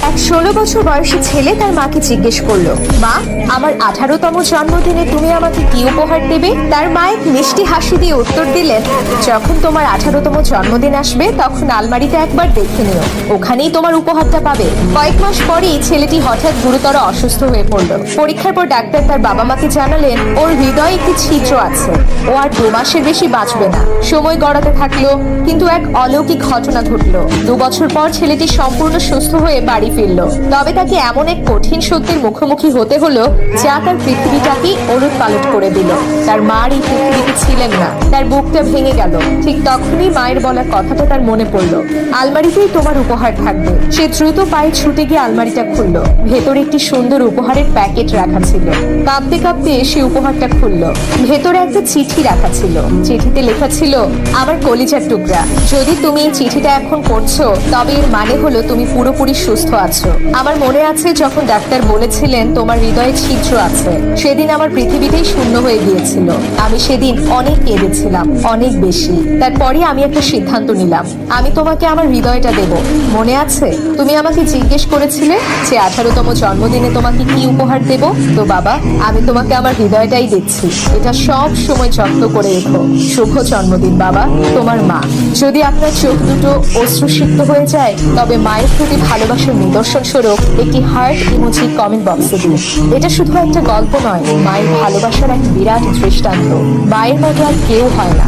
এক 16 বছর বয়সী ছেলে তার মাকে জিজ্ঞেস করলো, মা, আমার 18তম জন্মদিনে তুমি আমাকে কি উপহার দেবে? তার মা এক মিষ্টি হাসি দিয়ে উত্তর দিলেন, যখন তোমার 18তম জন্মদিন আসবে তখন আলমারিতে একবার দেখে নিও, ওখানেই তোমার উপহারটা পাবে। কয়েক মাস পরেই ছেলেটি হঠাৎ গুরুতর অসুস্থ হয়ে পড়ল। পরীক্ষার পর ডাক্তার তার বাবা মাকে জানালেন ওর হৃদয়ে একটি ছিদ্র আছে, ও আর 2 মাসের বেশি বাঁচবে না। সময় গড়াতে থাকলো, কিন্তু এক অলৌকিক ঘটনা ঘটলো। 2 বছর পর ছেলেটি সম্পূর্ণ সুস্থ হয়ে বাড়ি ফিরল। তবে তাকে এমন এক কঠিন সত্যের মুখোমুখি হতে হলো যা তার পৃথিবীটাকে ওলট পালট করে দিল। তার মার এই পৃথিবীতে ছিলেন না, তার বুকটা ভেঙে গেল। ঠিক তখনই মায়ের বলা কথাটা তার মনে পড়লো, আলমারিতেই তোমার উপহার থাকবে। সে দ্রুত পায়ে ছুটে গিয়ে আলমারিটা খুললো। ভেতরে একটি সুন্দর উপহারের প্যাকেট রাখা ছিল। কাঁপতে কাঁপতে সে উপহারটা খুললো। ভেতরে একটা চিঠি রাখা ছিল। চিঠিতে লেখা ছিল, আমার কলিজার টুকরা, যদি তুমি এই চিঠিটা এখন পড়ছো তবে এর মানে হলো তুমি পুরোপুরি সুস্থ আছো। আমার মনে আছে যখন ডাক্তার বলেছিলেন তোমার হৃদয়ে ছিদ্র আছে, সেদিন আমার পৃথিবীটাই শূন্য হয়ে গিয়েছিল। আমি সেদিন অনেক কেঁদেছিলাম, অনেক বেশি। তারপরে আমি একটা সিদ্ধান্ত নিলাম, আমি তোমাকে আমার হৃদয়টা দেব। মনে আছে তুমি আমাকে জিজ্ঞেস করেছিলে যে 18তম জন্মদিনে তোমাকে কি উপহার দেব? তো বাবা, আমি তোমাকে আমার হৃদয়টাই দিচ্ছি। এটা সব সময় যত্ন করে রেখো। শুভ জন্মদিন বাবা, তোমার মা। যদি আপনার চোখ দুটো অশ্রুসিক্ত হয়ে যায় তবে মায়ের প্রতি ভালোবাসার নিদর্শন স্বরূপ একটি হার্ট ইমোজি কমেন্ট বক্সে দিন। এটা শুধু একটা গল্প নয়, মায়ের ভালোবাসার এক বিরাট দৃষ্টান্ত। মায়ের মতো আর কেউ হয় না।